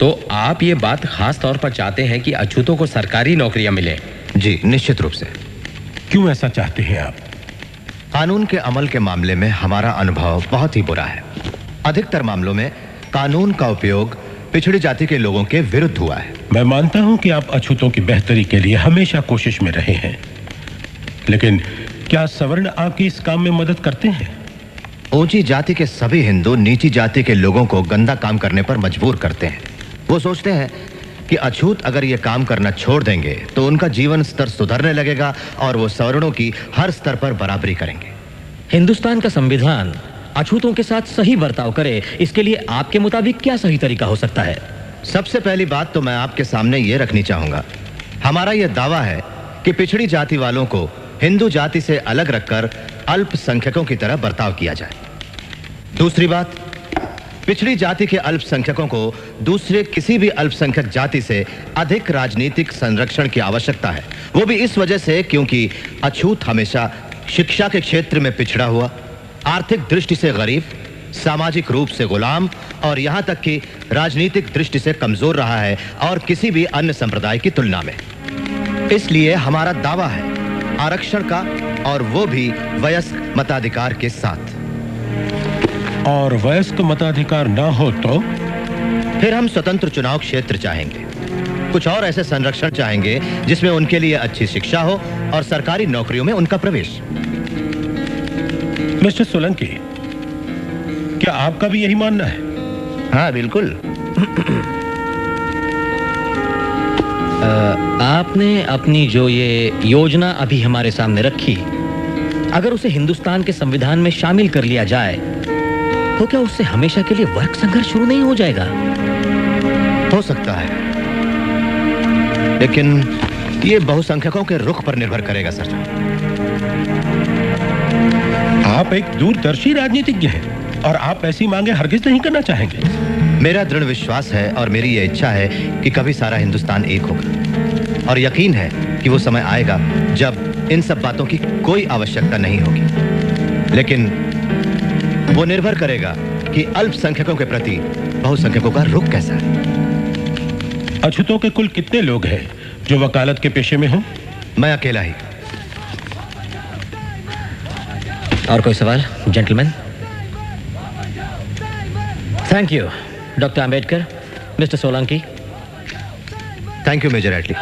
तो आप ये बात खास तौर पर चाहते हैं कि अछूतों को सरकारी नौकरियां मिले? जी, निश्चित रूप से। क्यों ऐसा चाहते हैं आप? कानून के अमल के मामले में हमारा अनुभव बहुत ही बुरा है। अधिकतर मामलों में कानून का उपयोग पिछड़ी जाति के लोगों के विरुद्ध हुआ है। मैं मानता हूं कि आप अछूतों की बेहतरी के लिए हमेशा कोशिश में रहे हैं, लेकिन क्या सवर्ण आपकी इस काम में मदद करते हैं? ऊंची जाति के सभी हिंदू नीची जाति के लोगों को गंदा काम करने पर मजबूर करते हैं। वो सोचते हैं कि अछूत अगर ये काम करना छोड़ देंगे तो उनका जीवन स्तर सुधरने लगेगा और वो सवर्णों की हर स्तर पर बराबरी करेंगे। हिंदुस्तान का संविधान अछूतों के साथ सही बर्ताव करे, इसके लिए आपके मुताबिक क्या सही तरीका हो सकता है? सबसे पहली बात तो मैं आपके सामने ये रखनी चाहूंगा, हमारा यह दावा है कि पिछड़ी जाति वालों को हिंदू जाति से अलग रखकर अल्पसंख्यकों की तरह बर्ताव किया जाए। दूसरी बात, पिछड़ी जाति के अल्पसंख्यकों को दूसरे किसी भी अल्पसंख्यक जाति से अधिक राजनीतिक संरक्षण की आवश्यकता है। वो भी इस वजह से क्योंकि अछूत हमेशा शिक्षा के क्षेत्र में पिछड़ा हुआ, आर्थिक दृष्टि से गरीब, सामाजिक रूप से गुलाम और यहां तक कि राजनीतिक दृष्टि से कमजोर रहा है और किसी भी अन्य संप्रदाय की तुलना में। इसलिए हमारा दावा है आरक्षण का, और वो भी वयस्क मताधिकार के साथ। और वयस्क मताधिकार ना हो तो? फिर हम स्वतंत्र चुनाव क्षेत्र चाहेंगे, कुछ और ऐसे संरक्षण चाहेंगे जिसमें उनके लिए अच्छी शिक्षा हो और सरकारी नौकरियों में उनका प्रवेश। मिस्टर सोलंकी, क्या आपका भी यही मानना है? हाँ, बिल्कुल। आपने अपनी जो ये योजना अभी हमारे सामने रखी, अगर उसे हिंदुस्तान के संविधान में शामिल कर लिया जाए तो क्या उससे हमेशा के लिए वर्ग संघर्ष शुरू नहीं हो जाएगा? हो सकता है, लेकिन ये बहुसंख्यकों के रुख पर निर्भर करेगा सर। आप एक दूरदर्शी राजनीतिज्ञ हैं और आप ऐसी मांगे हरगिज नहीं करना चाहेंगे। मेरा दृढ़ विश्वास है और मेरी ये इच्छा है कि कभी सारा हिंदुस्तान एक होगा, और यकीन है कि वो समय आएगा जब इन सब बातों की कोई आवश्यकता नहीं होगी। लेकिन वो निर्भर करेगा कि अल्पसंख्यकों के प्रति बहुसंख्यकों का रुख कैसा है। अछूतों के कुल कितने लोग हैं जो वकालत के पेशे में हो? मैं अकेला ही। और कोई सवाल gentleman? Thank you doctor Ambedkar. Mister Solanki. Thank you major Attlee.